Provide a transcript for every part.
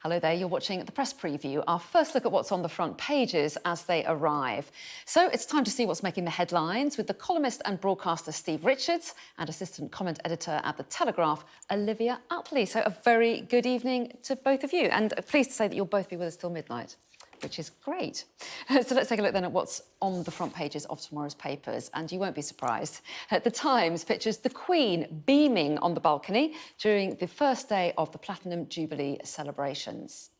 Hello there, you're watching the press preview, our first look at what's on the front pages as they arrive. So it's time to see what's making the headlines with the columnist and broadcaster Steve Richards and assistant comment editor at The Telegraph, Olivia Utley. So a very good evening to both of you, and pleased to say that you'll both be with us till midnight, which is great. So let's take a look then at what's on the front pages of tomorrow's papers, and you won't be surprised. The Times pictures the Queen beaming on the balcony during the first day of the Platinum Jubilee celebrations.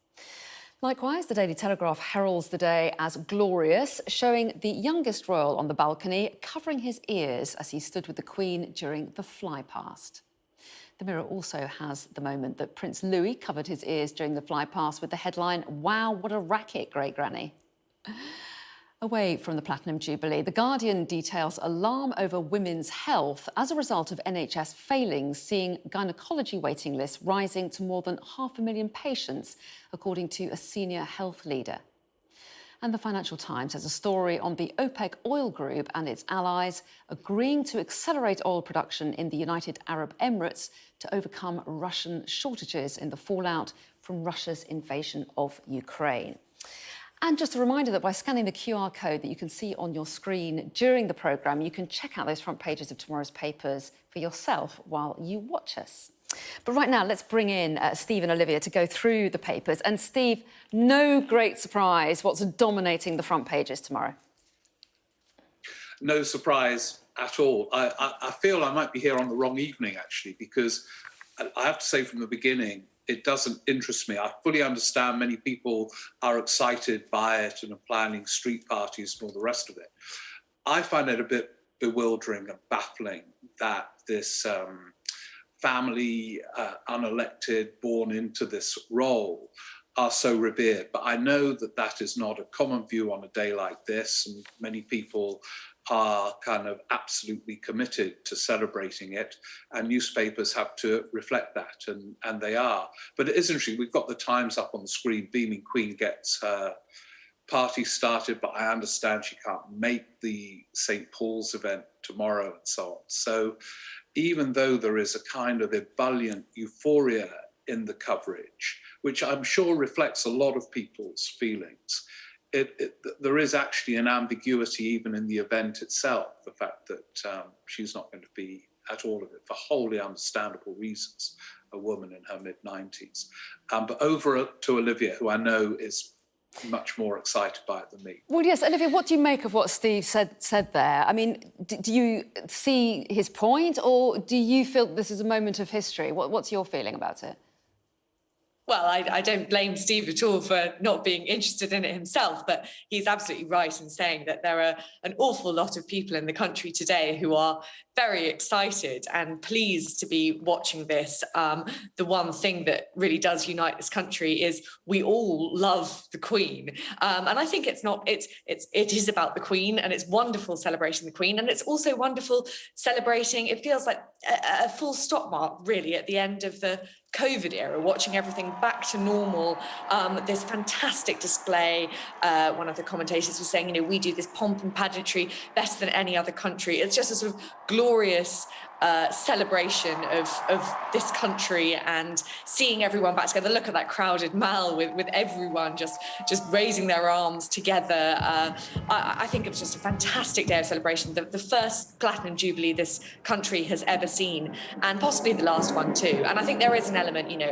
Likewise, the Daily Telegraph heralds the day as glorious, showing the youngest royal on the balcony covering his ears as he stood with the Queen during the flypast. The Mirror also has the moment that Prince Louis covered his ears during the flypast with the headline, "Wow, what a racket, Great Granny." Away from the Platinum Jubilee, The Guardian details alarm over women's health as a result of NHS failings, seeing gynaecology waiting lists rising to more than 500,000 patients, according to a senior health leader. And the Financial Times has a story on the OPEC oil group and its allies agreeing to accelerate oil production in the United Arab Emirates to overcome Russian shortages in the fallout from Russia's invasion of Ukraine. And just a reminder that by scanning the QR code that you can see on your screen during the programme, you can check out those front pages of tomorrow's papers for yourself while you watch us. But right now, let's bring in Steve and Olivia to go through the papers. And Steve, no great surprise what's dominating the front pages tomorrow. No surprise at all. I feel I might be here on the wrong evening, actually, because I have to say from the beginning, it doesn't interest me. I fully understand many people are excited by it and are planning street parties and all the rest of it. I find it a bit bewildering and baffling that this family, unelected, born into this role, are so revered. But I know that that is not a common view on a day like this, and many people are kind of absolutely committed to celebrating it, and newspapers have to reflect that, and they are. But it is interesting, we've got the Times up on the screen. Beaming Queen gets her party started, but I understand she can't make the St. Paul's event tomorrow and so on. So even though there is a kind of ebullient euphoria in the coverage, which I'm sure reflects a lot of people's feelings, there is actually an ambiguity even in the event itself, the fact that she's not going to be at all of it for wholly understandable reasons, a woman in her mid-90s. But over to Olivia, who I know is much more excited by it than me. Well, yes, Olivia, what do you make of what Steve said there? I mean, do you see his point, or do you feel this is a moment of history? What's your feeling about it? Well, I don't blame Steve at all for not being interested in it himself, but he's absolutely right in saying that there are an awful lot of people in the country today who are very excited and pleased to be watching this. The one thing that really does unite this country is we all love the Queen. And I think it is about the Queen, and it's wonderful celebrating the Queen. And it's also wonderful celebrating, it feels like a full stop mark, really, at the end of the COVID era, watching everything back to normal. This fantastic display. One of the commentators was saying, we do this pomp and pageantry better than any other country. It's just a sort of glorious celebration of this country, and seeing everyone back together. Look at that crowded mall with everyone just raising their arms together. I think it was just a fantastic day of celebration. The first Platinum Jubilee this country has ever seen, and possibly the last one too. And I think there is an element,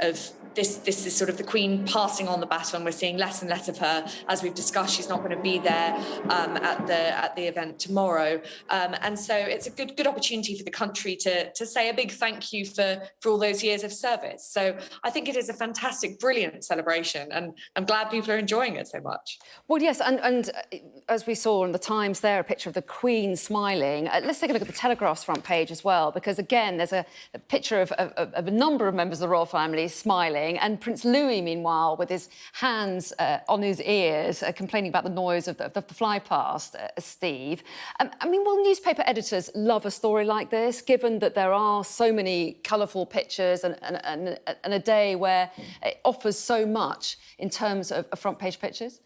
of this is sort of the Queen passing on the baton. We're seeing less and less of her. As we've discussed, she's not going to be there at the event tomorrow. And so it's a good opportunity for the country to say a big thank you for all those years of service. So I think it is a fantastic, brilliant celebration, and I'm glad people are enjoying it so much. Well, yes, and as we saw in the Times there, a picture of the Queen smiling. Let's take a look at the Telegraph's front page as well, because again, there's a picture of a number of members of the royal family smiling, and Prince Louis, meanwhile, with his hands on his ears, complaining about the noise of the flypast, Steve. I mean, will newspaper editors love a story like this, given that there are so many colourful pictures and a day where it offers so much in terms of front-page pictures?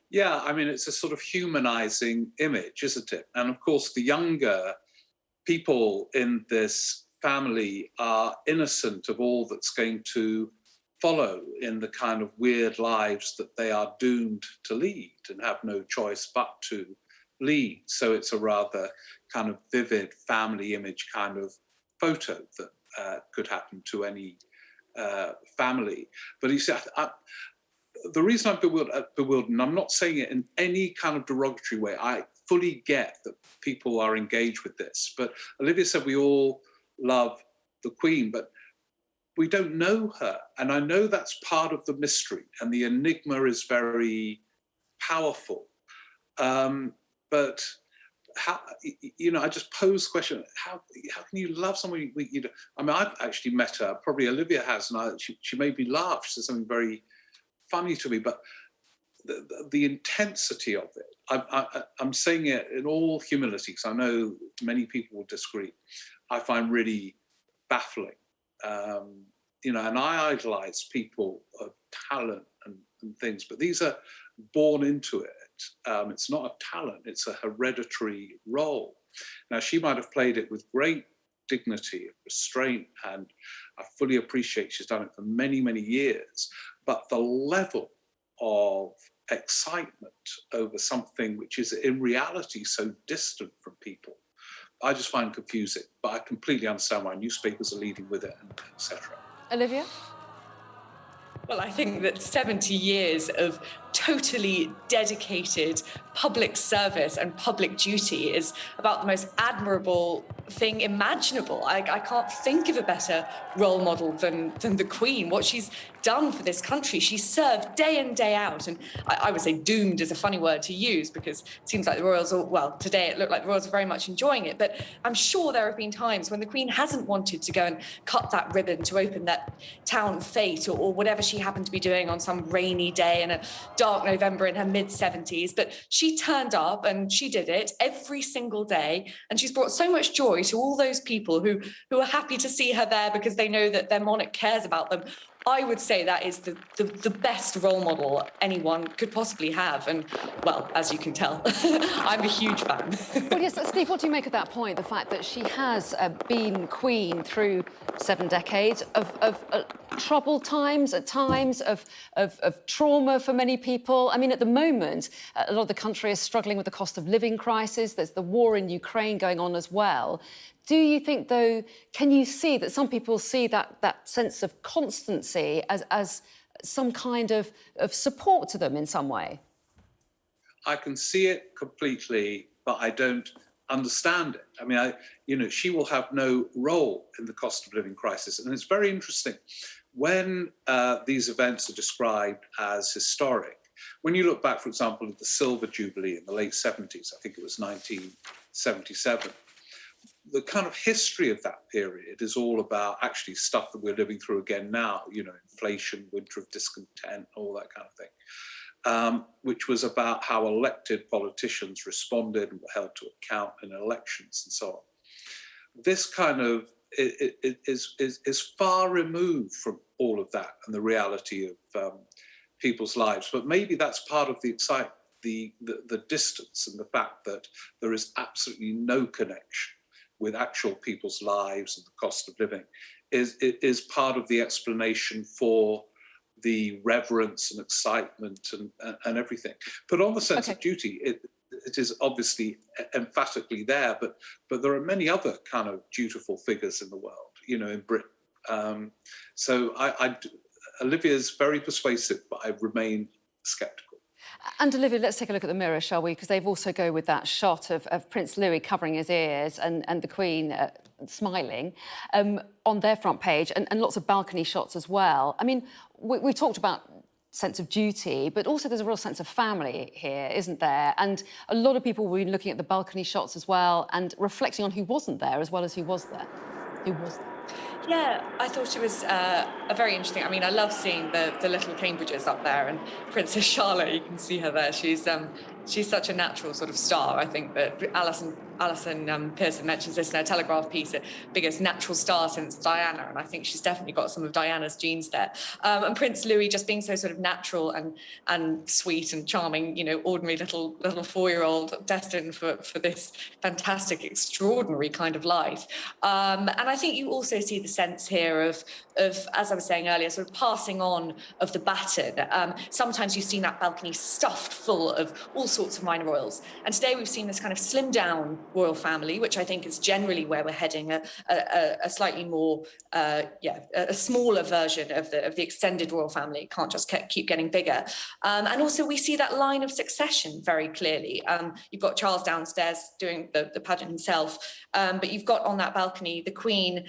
Yeah, I mean, it's a sort of humanising image, isn't it? And of course, the younger people in this family are innocent of all that's going to follow in the kind of weird lives that they are doomed to lead and have no choice but to lead. So it's a rather kind of vivid family image kind of photo that could happen to any family. But you see, the reason I'm bewildered, and I'm not saying it in any kind of derogatory way, I fully get that people are engaged with this. But Olivia said we all love the Queen, but we don't know her. And I know that's part of the mystery, and the enigma is very powerful. But how, I just pose the question, how can you love someone you don't? I mean, I've actually met her, probably Olivia has, and she made me laugh. She said something very funny to me, but the intensity of it, I'm saying it in all humility, because I know many people will disagree, I find really baffling. And I idolize people of talent and things, but these are born into it. It's not a talent, it's a hereditary role. Now, she might have played it with great dignity and restraint, and I fully appreciate she's done it for many, many years, but the level of excitement over something which is in reality so distant from people, I just find confusing. But I completely understand why newspapers are leading with it, and etc. Olivia? Well, I think that 70 years of totally dedicated public service and public duty is about the most admirable thing imaginable. I can't think of a better role model than the Queen. What she's done for this country, she served day in, day out. And I would say doomed is a funny word to use, because it seems like the royals are, well, today it looked like the royals are very much enjoying it. But I'm sure there have been times when the Queen hasn't wanted to go and cut that ribbon to open that town fete or whatever she happened to be doing on some rainy day in a dark November in her mid-70s. But she turned up and she did it every single day. And she's brought so much joy to all those people who are happy to see her there because they know that their monarch cares about them. I would say that is the best role model anyone could possibly have. And, well, as you can tell, I'm a huge fan. Well, yes, Steve, what do you make of that point, the fact that she has been Queen through 7 decades of troubled times, at times of trauma for many people? I mean, at the moment, a lot of the country is struggling with the cost of living crisis. There's the war in Ukraine going on as well. Do you think, though, can you see that some people see that sense of constancy as some kind of support to them in some way? I can see it completely, but I don't understand it. I mean, she will have no role in the cost of living crisis. And it's very interesting. When these events are described as historic, when you look back, for example, at the Silver Jubilee in the late 70s, I think it was 1977, the kind of history of that period is all about actually stuff that we're living through again now, inflation, winter of discontent, all that kind of thing, which was about how elected politicians responded and were held to account in elections and so on. This kind of is far removed from all of that and the reality of people's lives. But maybe that's part of the excitement, the distance, and the fact that there is absolutely no connection with actual people's lives and the cost of living is part of the explanation for the reverence and excitement and everything. But on the sense of duty, it is obviously emphatically there, but there are many other kind of dutiful figures in the world, in Britain. So Olivia's very persuasive, but I remain sceptical. And Olivia, let's take a look at the mirror, shall we? Because they've also go with that shot of Prince Louis covering his ears and the Queen smiling on their front page, and lots of balcony shots as well. I mean, we talked about sense of duty, but also there's a real sense of family here, isn't there? And a lot of people were looking at the balcony shots as well and reflecting on who wasn't there as well as who was there. Who was there? Yeah, I thought it was a very interesting. I mean, I love seeing the little Cambridges up there, and Princess Charlotte. You can see her there. She's She's such a natural sort of star. I think that Alison Pearson mentions this in her Telegraph piece, the biggest natural star since Diana, and I think she's definitely got some of Diana's genes there. And Prince Louis just being so sort of natural and sweet and charming, ordinary little 4-year-old destined for this fantastic, extraordinary kind of life. And I think you also see the sense here of, as I was saying earlier, sort of passing on of the baton. Sometimes you've seen that balcony stuffed full of all sorts of minor royals. And today we've seen this kind of slimmed down royal family, which I think is generally where we're heading, a slightly more, a smaller version of the extended royal family. It can't just keep getting bigger. And also we see that line of succession very clearly. You've got Charles downstairs doing the pageant himself, but you've got on that balcony the Queen,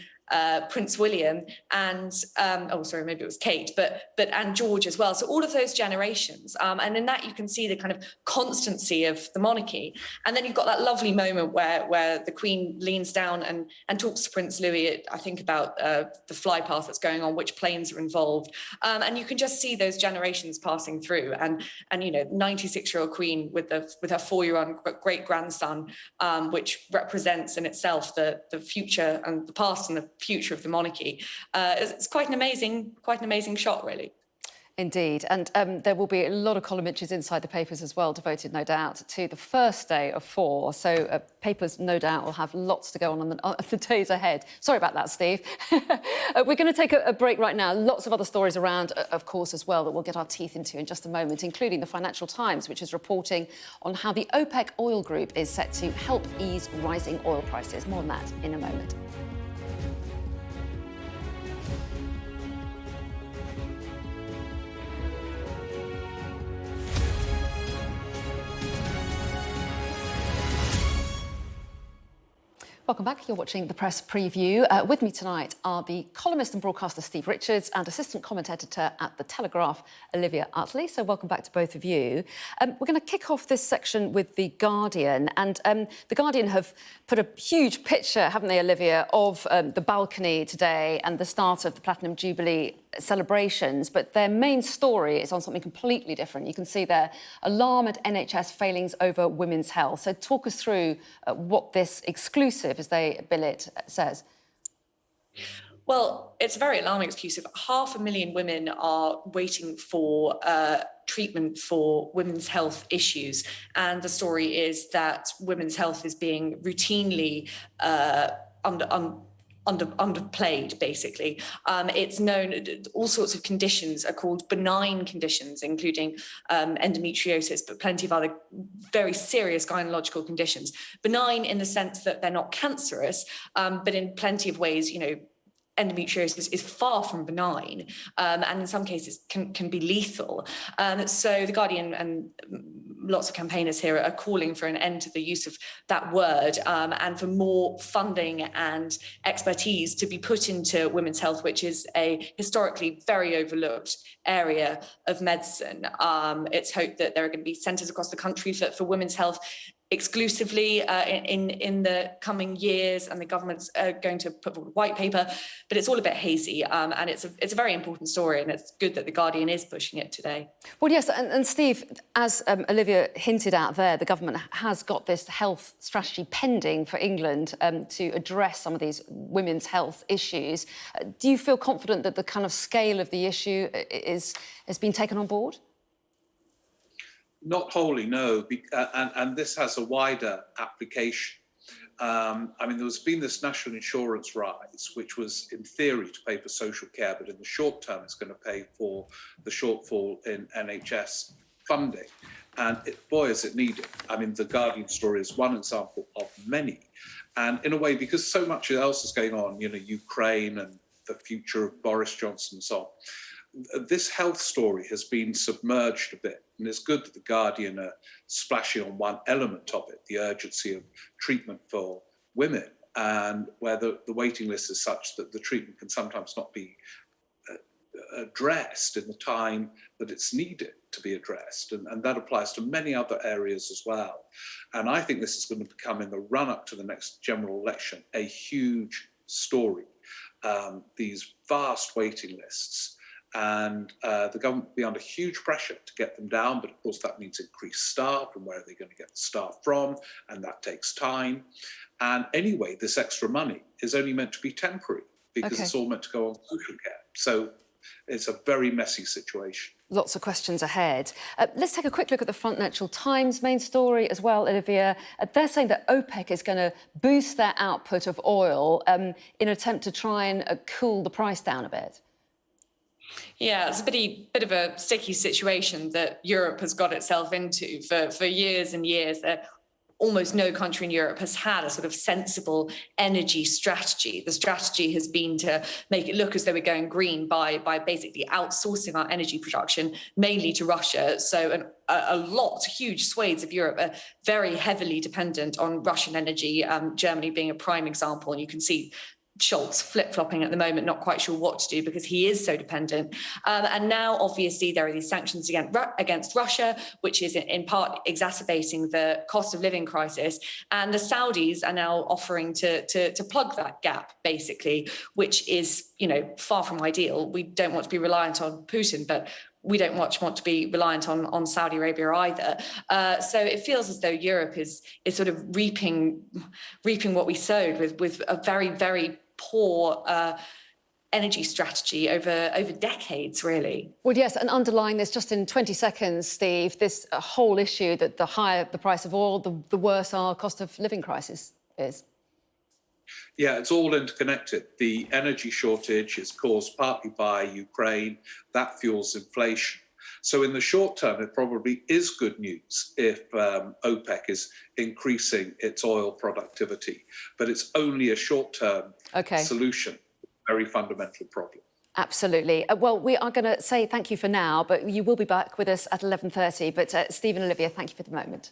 Prince William, and maybe it was Kate, but and George as well. So all of those generations, and in that you can see the kind of constancy of the monarchy. And then you've got that lovely moment where the Queen leans down and talks to Prince Louis, I think, about the fly path that's going on, which planes are involved, and you can just see those generations passing through. And 96-year-old Queen with her 4-year-old great grandson, which represents in itself the future and the past and the future of the monarchy. It's quite an amazing shot, really. Indeed, and there will be a lot of column inches inside the papers as well, devoted, no doubt, to the first day of 4. So papers, no doubt, will have lots to go on the days ahead. Sorry about that, Steve. We're going to take a break right now. Lots of other stories around, of course, as well, that we'll get our teeth into in just a moment, including the Financial Times, which is reporting on how the OPEC oil group is set to help ease rising oil prices. More on that in a moment. Welcome back. You're watching the Press Preview. With me tonight are the columnist and broadcaster Steve Richards and assistant comment editor at The Telegraph, Olivia Utley. So welcome back to both of you. We're going to kick off this section with The Guardian. And The Guardian have put a huge picture, haven't they, Olivia, of the balcony today and the start of the Platinum Jubilee celebrations, but their main story is on something completely different. You can see their alarm at NHS failings over women's health. So talk us through what this exclusive, as they bill it, says. Well, it's a very alarming exclusive. 500,000 women are waiting for treatment for women's health issues. And the story is that women's health is being routinely underplayed, basically. It's known all sorts of conditions are called benign conditions, including endometriosis, but plenty of other very serious gynecological conditions. Benign in the sense that they're not cancerous, but in plenty of ways, endometriosis is far from benign, and in some cases can be lethal. So The Guardian and lots of campaigners here are calling for an end to the use of that word, and for more funding and expertise to be put into women's health, which is a historically very overlooked area of medicine. It's hoped that there are going to be centres across the country for women's health exclusively in the coming years, and the government's going to put forward a white paper, but it's all a bit hazy, and it's a very important story, and it's good that The Guardian is pushing it today. Well, yes, and Steve, as Olivia hinted at there, the government has got this health strategy pending for England to address some of these women's health issues. Do you feel confident that the kind of scale of the issue has been taken on board? Not wholly, no, and this has a wider application. There's been this national insurance rise, which was in theory to pay for social care, but in the short term, it's going to pay for the shortfall in NHS funding. And boy, is it needed. The Guardian story is one example of many. And in a way, because so much else is going on, Ukraine and the future of Boris Johnson and so on, this health story has been submerged a bit, and it's good that The Guardian are splashing on one element of it, the urgency of treatment for women, and where the waiting list is such that the treatment can sometimes not be addressed in the time that it's needed to be addressed. And that applies to many other areas as well. And I think this is going to become, in the run-up to the next general election, a huge story. These vast waiting lists. and the government will be under huge pressure to get them down. But of course, that means increased staff, and where are they going to get the staff from? And that takes time. And anyway, this extra money is only meant to be temporary because it's all meant to go on social care. So it's a very messy situation. Lots of questions ahead. Let's take a quick look at the Financial Times main story as well, Olivia. They're saying that OPEC is going to boost their output of oil in an attempt to try and cool the price down a bit. Yeah, it's a bit of a sticky situation that Europe has got itself into for years and years. Almost no country in Europe has had a sort of sensible energy strategy. The strategy has been to make it look as though we're going green by basically outsourcing our energy production mainly to Russia. So huge swathes of Europe are very heavily dependent on Russian energy, Germany being a prime example. And you can see Scholz flip-flopping at the moment, not quite sure what to do because he is so dependent. And now, obviously, there are these sanctions against Russia, which is in part exacerbating the cost of living crisis. And the Saudis are now offering to plug that gap, basically, which is, far from ideal. We don't want to be reliant on Putin, but we don't much want to be reliant on Saudi Arabia either. So it feels as though Europe is sort of reaping what we sowed with a very, very poor energy strategy over decades, really. Well, yes, and underlying this, just in 20 seconds, Steve, this whole issue that the higher the price of oil, the worse our cost of living crisis is. Yeah, it's all interconnected. The energy shortage is caused partly by Ukraine. That fuels inflation. So in the short term, it probably is good news if OPEC is increasing its oil productivity. But it's only a short-term solution, very fundamental problem. Absolutely. Well, we are going to say thank you for now, but you will be back with us at 11:30. But Steve and Olivia, thank you for the moment.